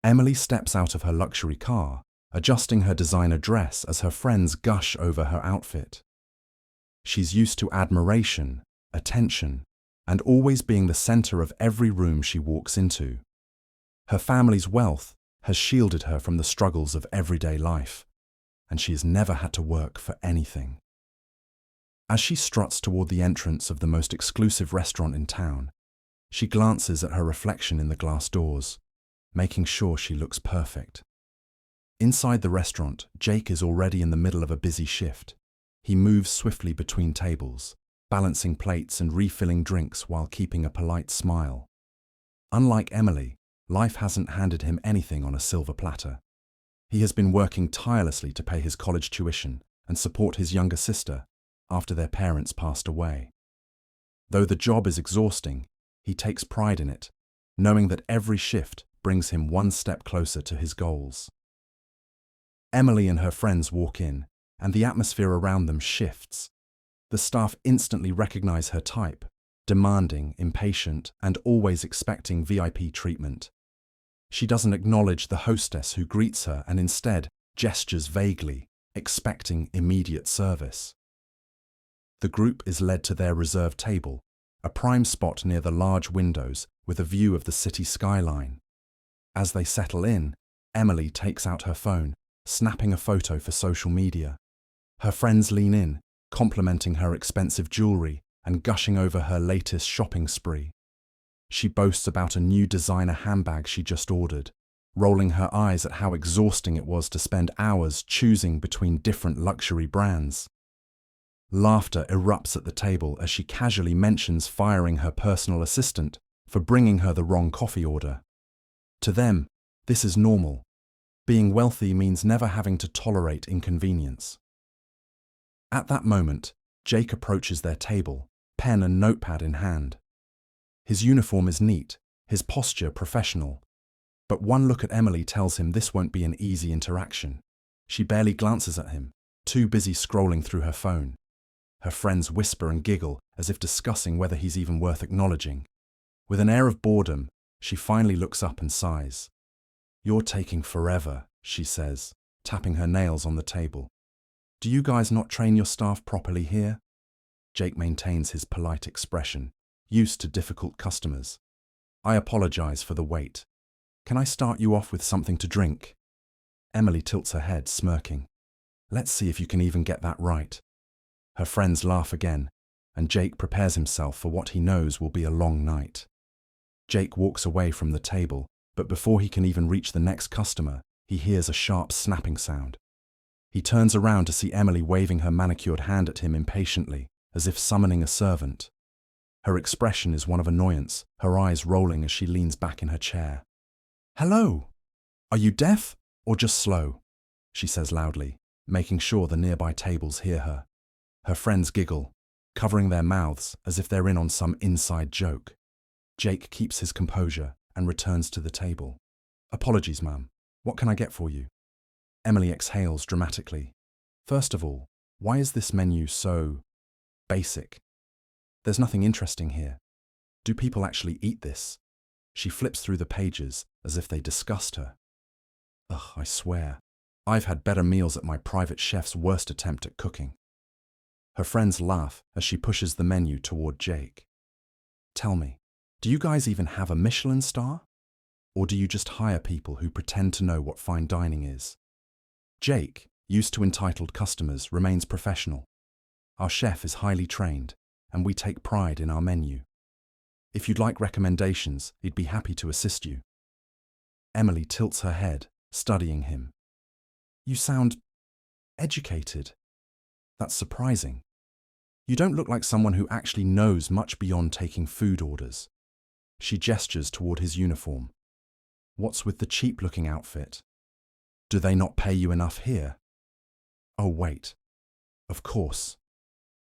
Emily steps out of her luxury car, adjusting her designer dress as her friends gush over her outfit. She's used to admiration, attention, and always being the center of every room she walks into. Her family's wealth has shielded her from the struggles of everyday life, and she has never had to work for anything. As she struts toward the entrance of the most exclusive restaurant in town, she glances at her reflection in the glass doors, making sure she looks perfect. Inside the restaurant, Jake is already in the middle of a busy shift. He moves swiftly between tables, balancing plates and refilling drinks while keeping a polite smile. Unlike Emily, life hasn't handed him anything on a silver platter. He has been working tirelessly to pay his college tuition and support his younger sister after their parents passed away. Though the job is exhausting, he takes pride in it, knowing that every shift brings him one step closer to his goals. Emily and her friends walk in, and the atmosphere around them shifts. The staff instantly recognize her type, demanding, impatient, and always expecting VIP treatment. She doesn't acknowledge the hostess who greets her and instead gestures vaguely, expecting immediate service. The group is led to their reserved table, a prime spot near the large windows with a view of the city skyline. As they settle in, Emily takes out her phone, snapping a photo for social media. Her friends lean in, complimenting her expensive jewelry and gushing over her latest shopping spree. She boasts about a new designer handbag she just ordered, rolling her eyes at how exhausting it was to spend hours choosing between different luxury brands. Laughter erupts at the table as she casually mentions firing her personal assistant for bringing her the wrong coffee order. To them, this is normal. Being wealthy means never having to tolerate inconvenience. At that moment, Jake approaches their table, pen and notepad in hand. His uniform is neat, his posture professional. But one look at Emily tells him this won't be an easy interaction. She barely glances at him, too busy scrolling through her phone. Her friends whisper and giggle as if discussing whether he's even worth acknowledging. With an air of boredom, she finally looks up and sighs. "You're taking forever," she says, tapping her nails on the table. "Do you guys not train your staff properly here?" Jake maintains his polite expression, used to difficult customers. "I apologize for the wait. Can I start you off with something to drink?" Emily tilts her head, smirking. "Let's see if you can even get that right." Her friends laugh again, and Jake prepares himself for what he knows will be a long night. Jake walks away from the table, but before he can even reach the next customer, he hears a sharp snapping sound. He turns around to see Emily waving her manicured hand at him impatiently, as if summoning a servant. Her expression is one of annoyance, her eyes rolling as she leans back in her chair. "Hello! Are you deaf or just slow?" she says loudly, making sure the nearby tables hear her. Her friends giggle, covering their mouths as if they're in on some inside joke. Jake keeps his composure and returns to the table. "Apologies, ma'am. What can I get for you?" Emily exhales dramatically. "First of all, why is this menu so basic? There's nothing interesting here. Do people actually eat this?" She flips through the pages as if they disgust her. "Ugh, I swear, I've had better meals at my private chef's worst attempt at cooking." Her friends laugh as she pushes the menu toward Jake. "Tell me, do you guys even have a Michelin star? Or do you just hire people who pretend to know what fine dining is?" Jake, used to entitled customers, remains professional. "Our chef is highly trained, and we take pride in our menu. If you'd like recommendations, he'd be happy to assist you." Emily tilts her head, studying him. "You sound educated. That's surprising. You don't look like someone who actually knows much beyond taking food orders." She gestures toward his uniform. "What's with the cheap-looking outfit? Do they not pay you enough here?" "Oh, wait. Of course.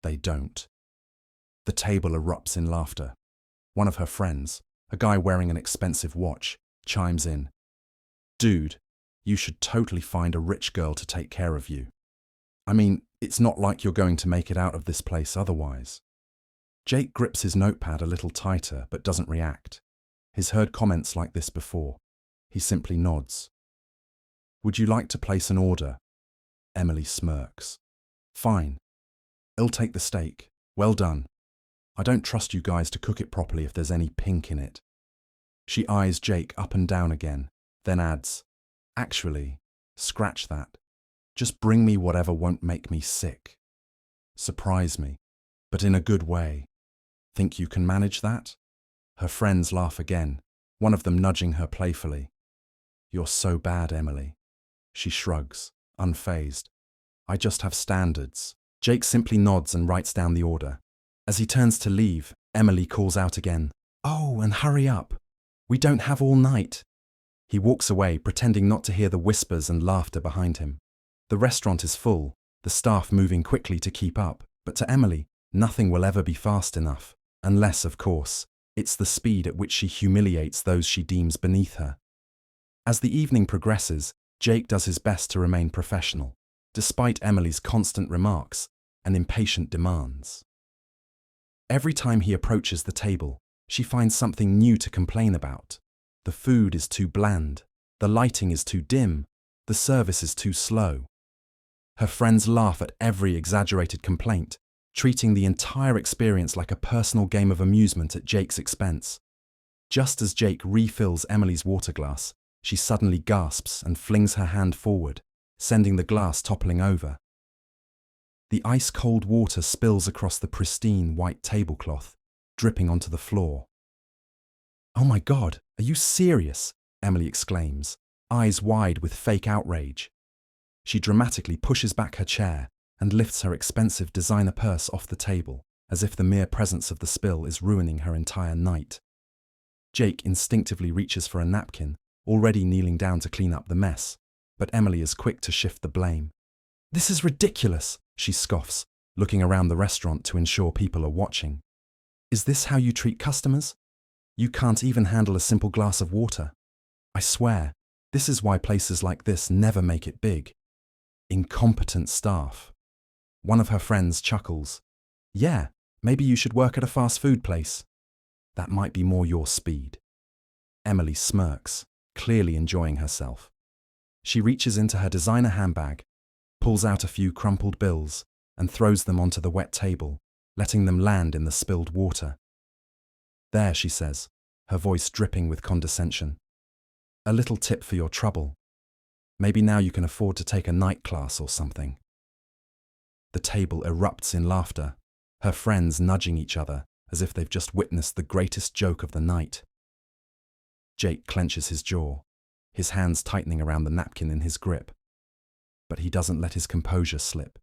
They don't." The table erupts in laughter. One of her friends, a guy wearing an expensive watch, chimes in. "Dude, you should totally find a rich girl to take care of you. I mean, it's not like you're going to make it out of this place otherwise." Jake grips his notepad a little tighter but doesn't react. He's heard comments like this before. He simply nods. Would you like to place an order? Emily smirks. Fine. I'll take the steak. Well done. I don't trust you guys to cook it properly if there's any pink in it. She eyes Jake up and down again, then adds, Actually, scratch that. Just bring me whatever won't make me sick. Surprise me, but in a good way. Think you can manage that? Her friends laugh again, one of them nudging her playfully. You're so bad, Emily. She shrugs, unfazed. I just have standards. Jake simply nods and writes down the order. As he turns to leave, Emily calls out again, Oh, and hurry up. We don't have all night. He walks away, pretending not to hear the whispers and laughter behind him. The restaurant is full, the staff moving quickly to keep up, but to Emily, nothing will ever be fast enough, unless, of course, it's the speed at which she humiliates those she deems beneath her. As the evening progresses, Jake does his best to remain professional, despite Emily's constant remarks and impatient demands. Every time he approaches the table, she finds something new to complain about. The food is too bland, the lighting is too dim, the service is too slow. Her friends laugh at every exaggerated complaint, treating the entire experience like a personal game of amusement at Jake's expense. Just as Jake refills Emily's water glass, she suddenly gasps and flings her hand forward, sending the glass toppling over. The ice-cold water spills across the pristine white tablecloth, dripping onto the floor. Oh my God, are you serious? Emily exclaims, eyes wide with fake outrage. She dramatically pushes back her chair and lifts her expensive designer purse off the table, as if the mere presence of the spill is ruining her entire night. Jake instinctively reaches for a napkin, already kneeling down to clean up the mess, but Emily is quick to shift the blame. This is ridiculous, she scoffs, looking around the restaurant to ensure people are watching. Is this how you treat customers? You can't even handle a simple glass of water. I swear, this is why places like this never make it big. Incompetent staff. One of her friends chuckles. Yeah, maybe you should work at a fast food place. That might be more your speed. Emily smirks, clearly enjoying herself. She reaches into her designer handbag, pulls out a few crumpled bills, and throws them onto the wet table, letting them land in the spilled water. There, she says, her voice dripping with condescension. A little tip for your trouble. Maybe now you can afford to take a night class or something. The table erupts in laughter, her friends nudging each other as if they've just witnessed the greatest joke of the night. Jake clenches his jaw, his hands tightening around the napkin in his grip. But he doesn't let his composure slip.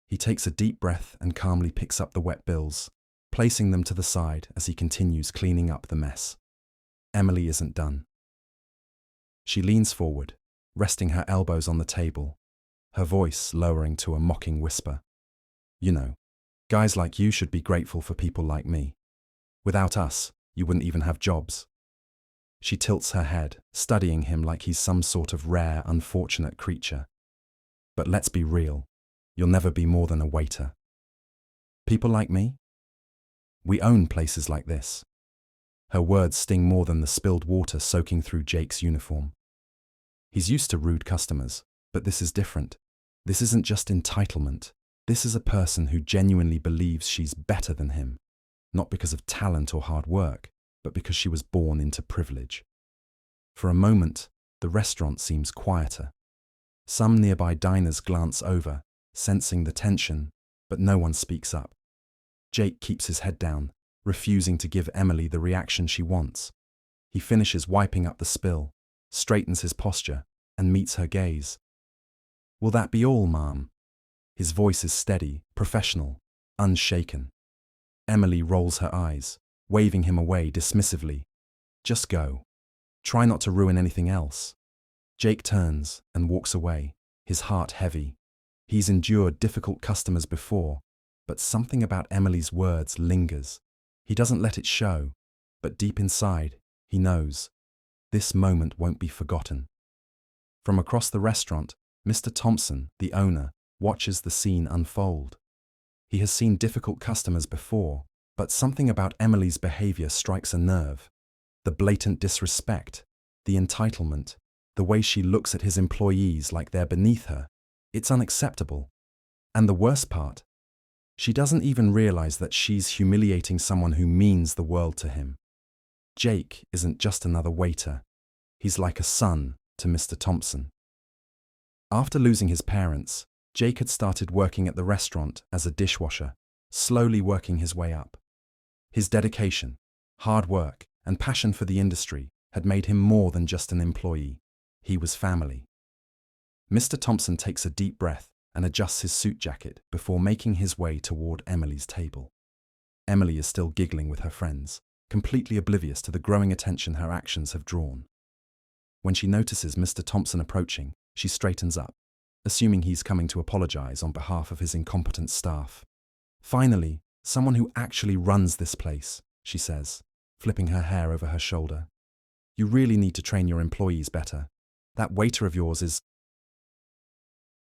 He takes a deep breath and calmly picks up the wet bills, placing them to the side as he continues cleaning up the mess. Emily isn't done. She leans forward, resting her elbows on the table, her voice lowering to a mocking whisper. You know, guys like you should be grateful for people like me. Without us, you wouldn't even have jobs. She tilts her head, studying him like he's some sort of rare, unfortunate creature. But let's be real, you'll never be more than a waiter. People like me? We own places like this. Her words sting more than the spilled water soaking through Jake's uniform. He's used to rude customers, but this is different. This isn't just entitlement. This is a person who genuinely believes she's better than him, not because of talent or hard work, but because she was born into privilege. For a moment, the restaurant seems quieter. Some nearby diners glance over, sensing the tension, but no one speaks up. Jake keeps his head down, refusing to give Emily the reaction she wants. He finishes wiping up the spill, straightens his posture, and meets her gaze. Will that be all, ma'am? His voice is steady, professional, unshaken. Emily rolls her eyes, waving him away dismissively. Just go. Try not to ruin anything else. Jake turns and walks away, his heart heavy. He's endured difficult customers before, but something about Emily's words lingers. He doesn't let it show, but deep inside, he knows. This moment won't be forgotten. From across the restaurant, Mr. Thompson, the owner, watches the scene unfold. He has seen difficult customers before, but something about Emily's behavior strikes a nerve. The blatant disrespect, The entitlement, the way she looks at his employees like they're beneath her, it's unacceptable. And the worst part, she doesn't even realize that she's humiliating someone who means the world to him. Jake isn't just another waiter. He's like a son to Mr. Thompson. After losing his parents, Jake had started working at the restaurant as a dishwasher, slowly working his way up. His dedication, hard work, and passion for the industry had made him more than just an employee. He was family. Mr. Thompson takes a deep breath and adjusts his suit jacket before making his way toward Emily's table. Emily is still giggling with her friends, completely oblivious to the growing attention her actions have drawn. When she notices Mr. Thompson approaching, she straightens up, assuming he's coming to apologize on behalf of his incompetent staff. Finally, someone who actually runs this place, she says, flipping her hair over her shoulder. You really need to train your employees better. That waiter of yours is...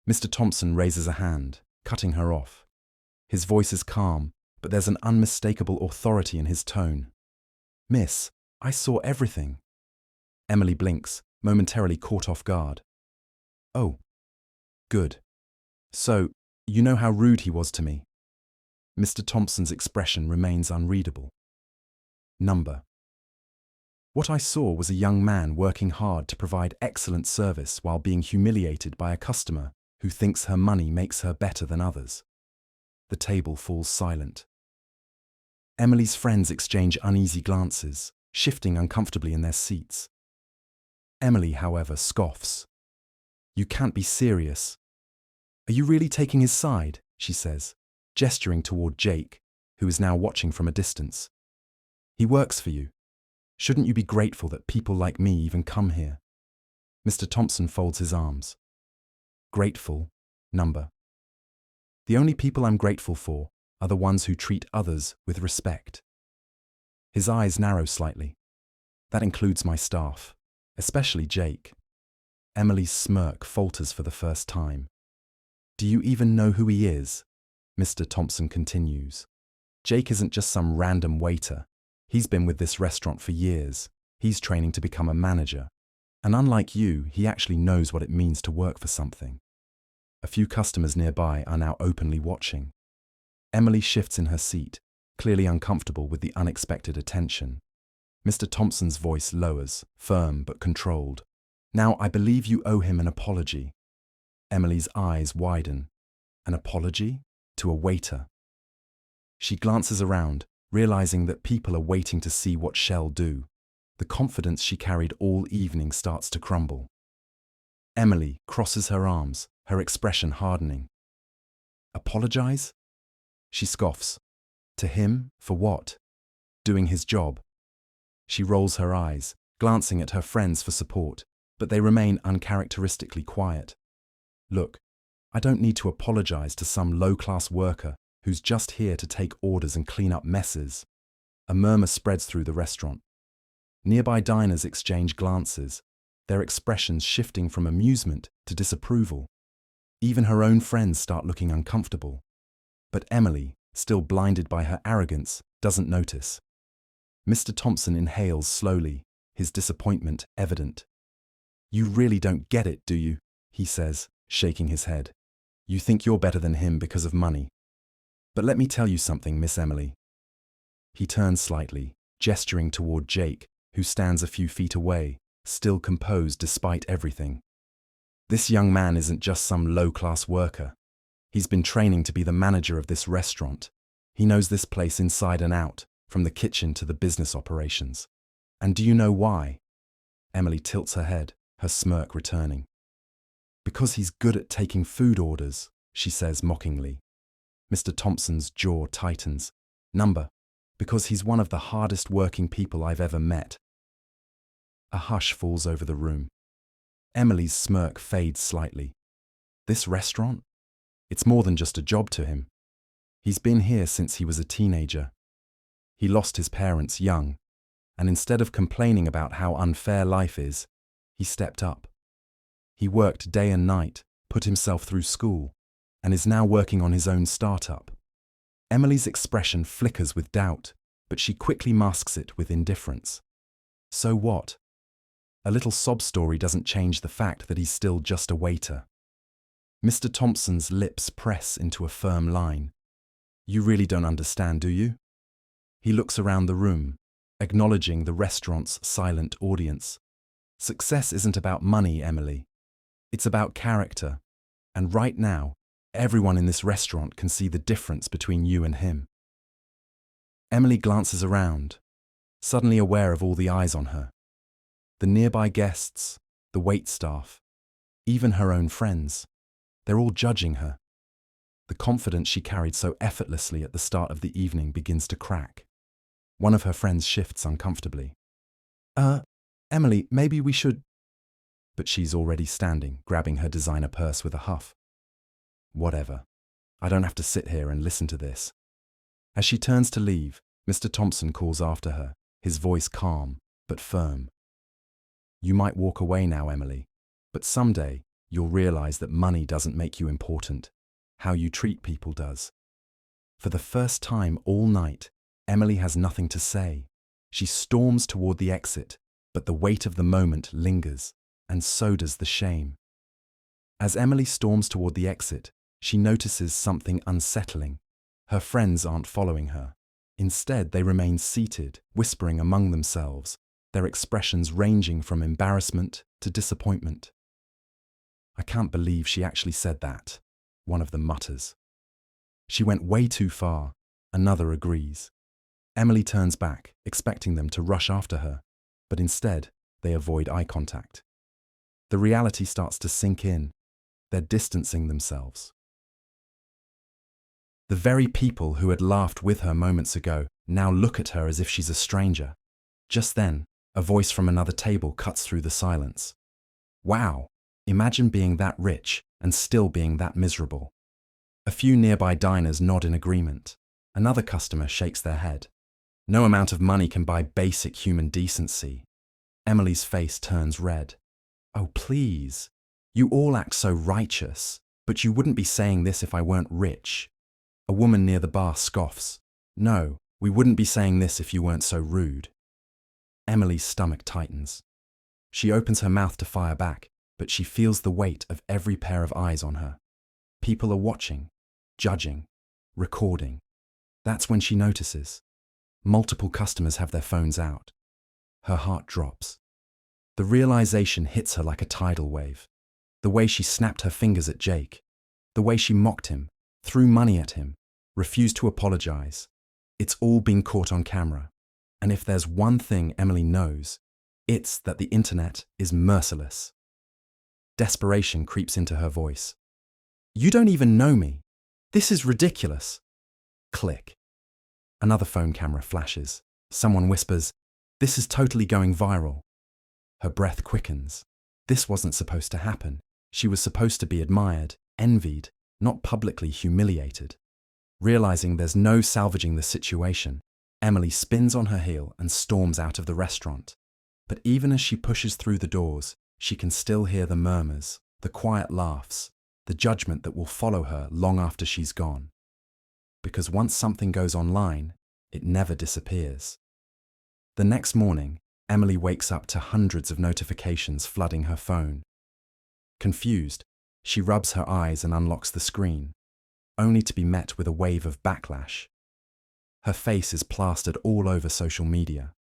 Mr. Thompson raises a hand, cutting her off. His voice is calm, but there's an unmistakable authority in his tone. Miss, I saw everything. Emily blinks, momentarily caught off guard. Oh, good. So, you know how rude he was to me. Mr. Thompson's expression remains unreadable. Number. What I saw was a young man working hard to provide excellent service while being humiliated by a customer who thinks her money makes her better than others. The table falls silent. Emily's friends exchange uneasy glances, shifting uncomfortably in their seats. Emily, however, scoffs. You can't be serious. Are you really taking his side? She says, gesturing toward Jake, who is now watching from a distance. He works for you. Shouldn't you be grateful that people like me even come here? Mr. Thompson folds his arms. Grateful, number. The only people I'm grateful for are the ones who treat others with respect. His eyes narrow slightly. That includes my staff, especially Jake. Emily's smirk falters for the first time. Do you even know who he is? Mr. Thompson continues. Jake isn't just some random waiter. He's been with this restaurant for years. He's training to become a manager. And unlike you, he actually knows what it means to work for something. A few customers nearby are now openly watching. Emily shifts in her seat, clearly uncomfortable with the unexpected attention. Mr. Thompson's voice lowers, firm but controlled. Now, I believe you owe him an apology. Emily's eyes widen. An apology? To a waiter. She glances around, realizing that people are waiting to see what she'll do. The confidence she carried all evening starts to crumble. Emily crosses her arms, her expression hardening. Apologize? She scoffs. To him, for what? Doing his job. She rolls her eyes, glancing at her friends for support, but they remain uncharacteristically quiet. Look, I don't need to apologize to some low-class worker who's just here to take orders and clean up messes. A murmur spreads through the restaurant. Nearby diners exchange glances, their expressions shifting from amusement to disapproval. Even her own friends start looking uncomfortable. But Emily, still blinded by her arrogance, doesn't notice. Mr. Thompson inhales slowly, his disappointment evident. You really don't get it, do you? He says, shaking his head. You think you're better than him because of money. But let me tell you something, Miss Emily. He turns slightly, gesturing toward Jake, who stands a few feet away, still composed despite everything. This young man isn't just some low-class worker. He's been training to be the manager of this restaurant. He knows this place inside and out, from the kitchen to the business operations. And do you know why? Emily tilts her head, her smirk returning. Because he's good at taking food orders, she says mockingly. Mr. Thompson's jaw tightens. Number. Because he's one of the hardest working people I've ever met. A hush falls over the room. Emily's smirk fades slightly. This restaurant? It's more than just a job to him. He's been here since he was a teenager. He lost his parents young, and instead of complaining about how unfair life is, he stepped up. He worked day and night, put himself through school, and is now working on his own startup. Emily's expression flickers with doubt, but she quickly masks it with indifference. So what? A little sob story doesn't change the fact that he's still just a waiter. Mr. Thompson's lips press into a firm line. You really don't understand, do you? He looks around the room, acknowledging the restaurant's silent audience. Success isn't about money, Emily. It's about character. And right now, everyone in this restaurant can see the difference between you and him. Emily glances around, suddenly aware of all the eyes on her. The nearby guests, the waitstaff, even her own friends, they're all judging her. The confidence she carried so effortlessly at the start of the evening begins to crack. One of her friends shifts uncomfortably. Emily, maybe we should... But she's already standing, grabbing her designer purse with a huff. Whatever. I don't have to sit here and listen to this. As she turns to leave, Mr. Thompson calls after her, his voice calm but firm. You might walk away now, Emily, but someday you'll realize that money doesn't make you important. How you treat people does. For the first time all night, Emily has nothing to say. She storms toward the exit, but the weight of the moment lingers, and so does the shame. As Emily storms toward the exit, she notices something unsettling. Her friends aren't following her. Instead, they remain seated, whispering among themselves, their expressions ranging from embarrassment to disappointment. I can't believe she actually said that, one of them mutters. She went way too far, another agrees. Emily turns back, expecting them to rush after her, but instead, they avoid eye contact. The reality starts to sink in. They're distancing themselves. The very people who had laughed with her moments ago now look at her as if she's a stranger. Just then, a voice from another table cuts through the silence. Wow, imagine being that rich and still being that miserable. A few nearby diners nod in agreement. Another customer shakes their head. No amount of money can buy basic human decency. Emily's face turns red. Oh, please. You all act so righteous, but you wouldn't be saying this if I weren't rich. A woman near the bar scoffs. No, we wouldn't be saying this if you weren't so rude. Emily's stomach tightens. She opens her mouth to fire back, but she feels the weight of every pair of eyes on her. People are watching, judging, recording. That's when she notices. Multiple customers have their phones out. Her heart drops. The realization hits her like a tidal wave. The way she snapped her fingers at Jake. The way she mocked him, threw money at him, refused to apologize. It's all been caught on camera. And if there's one thing Emily knows, it's that the internet is merciless. Desperation creeps into her voice. You don't even know me. This is ridiculous. Click. Another phone camera flashes. Someone whispers, "This is totally going viral." Her breath quickens. This wasn't supposed to happen. She was supposed to be admired, envied, not publicly humiliated. Realizing there's no salvaging the situation, Emily spins on her heel and storms out of the restaurant. But even as she pushes through the doors, she can still hear the murmurs, the quiet laughs, the judgment that will follow her long after she's gone. Because once something goes online, it never disappears. The next morning, Emily wakes up to hundreds of notifications flooding her phone. Confused, she rubs her eyes and unlocks the screen, only to be met with a wave of backlash. Her face is plastered all over social media.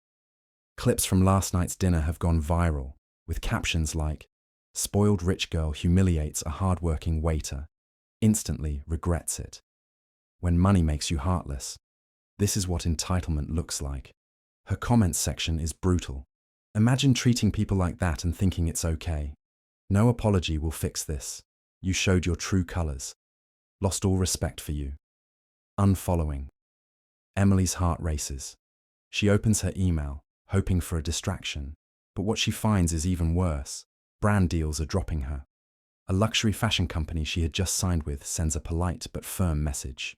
Clips from last night's dinner have gone viral, with captions like, "Spoiled rich girl humiliates a hardworking waiter, instantly regrets it. When money makes you heartless, this is what entitlement looks like." Her comments section is brutal. Imagine treating people like that and thinking it's okay. No apology will fix this. You showed your true colors. Lost all respect for you. Unfollowing. Emily's heart races. She opens her email, hoping for a distraction, but what she finds is even worse. Brand deals are dropping her. A luxury fashion company she had just signed with sends a polite but firm message.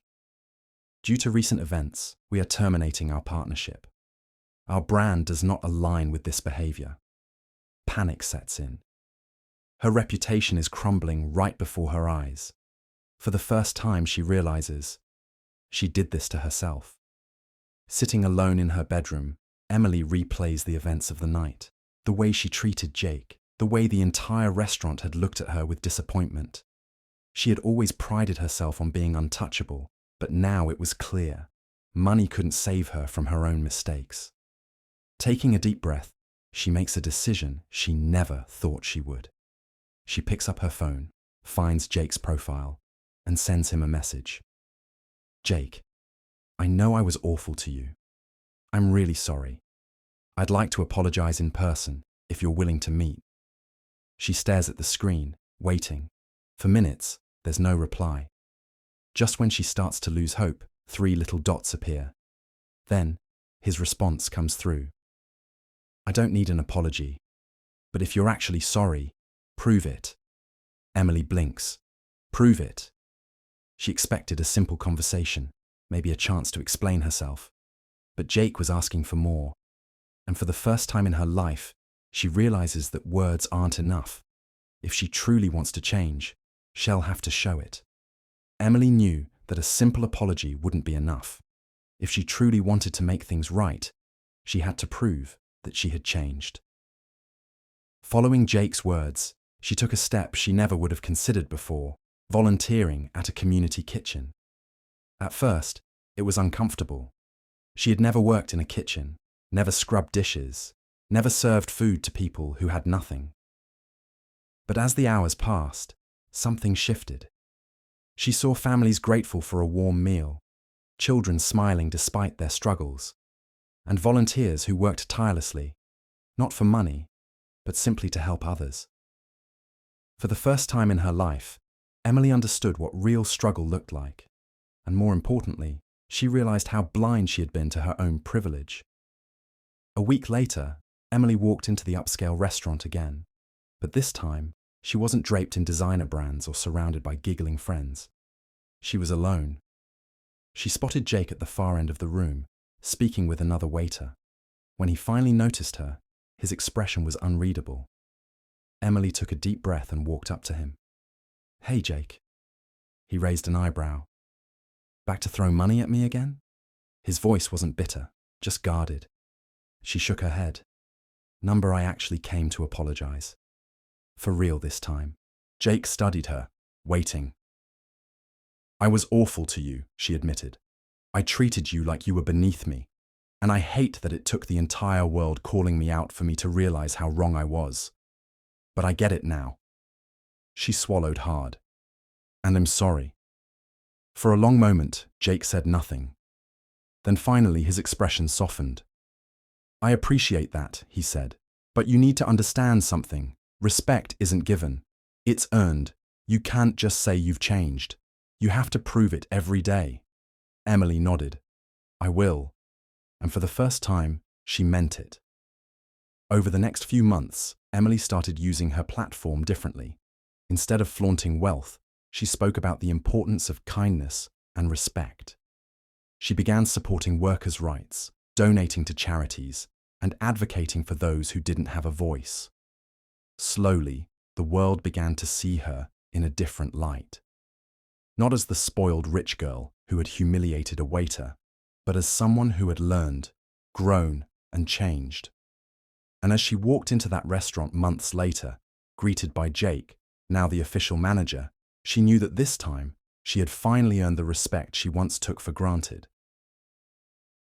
Due to recent events, we are terminating our partnership. Our brand does not align with this behavior. Panic sets in. Her reputation is crumbling right before her eyes. For the first time, she realizes she did this to herself. Sitting alone in her bedroom, Emily replays the events of the night. The way she treated Jake, the way the entire restaurant had looked at her with disappointment. She had always prided herself on being untouchable, but now it was clear. Money couldn't save her from her own mistakes. Taking a deep breath, she makes a decision she never thought she would. She picks up her phone, finds Jake's profile, and sends him a message. Jake, I know I was awful to you. I'm really sorry. I'd like to apologize in person if you're willing to meet. She stares at the screen, waiting. For minutes, there's no reply. Just when she starts to lose hope, 3 little dots appear. Then, his response comes through. I don't need an apology, but if you're actually sorry, prove it. Emily blinks. Prove it. She expected a simple conversation, maybe a chance to explain herself. But Jake was asking for more. And for the first time in her life, she realizes that words aren't enough. If she truly wants to change, she'll have to show it. Emily knew that a simple apology wouldn't be enough. If she truly wanted to make things right, she had to prove that she had changed. Following Jake's words, she took a step she never would have considered before, volunteering at a community kitchen. At first, it was uncomfortable. She had never worked in a kitchen, never scrubbed dishes, never served food to people who had nothing. But as the hours passed, something shifted. She saw families grateful for a warm meal, children smiling despite their struggles, and volunteers who worked tirelessly, not for money, but simply to help others. For the first time in her life, Emily understood what real struggle looked like, and more importantly, she realized how blind she had been to her own privilege. A week later, Emily walked into the upscale restaurant again, but this time, she wasn't draped in designer brands or surrounded by giggling friends. She was alone. She spotted Jake at the far end of the room, speaking with another waiter. When he finally noticed her, his expression was unreadable. Emily took a deep breath and walked up to him. Hey, Jake. He raised an eyebrow. Back to throw money at me again? His voice wasn't bitter, just guarded. She shook her head. Number, I actually came to apologize. For real this time. Jake studied her, waiting. I was awful to you, she admitted. I treated you like you were beneath me, and I hate that it took the entire world calling me out for me to realize how wrong I was. But I get it now. She swallowed hard. And I'm sorry. For a long moment, Jake said nothing. Then finally his expression softened. I appreciate that, he said, but you need to understand something. Respect isn't given. It's earned. You can't just say you've changed. You have to prove it every day. Emily nodded. I will. And for the first time, she meant it. Over the next few months, Emily started using her platform differently. Instead of flaunting wealth, she spoke about the importance of kindness and respect. She began supporting workers' rights, donating to charities, and advocating for those who didn't have a voice. Slowly, the world began to see her in a different light. Not as the spoiled rich girl who had humiliated a waiter, but as someone who had learned, grown, and changed. And as she walked into that restaurant months later, greeted by Jake, now the official manager, she knew that this time she had finally earned the respect she once took for granted.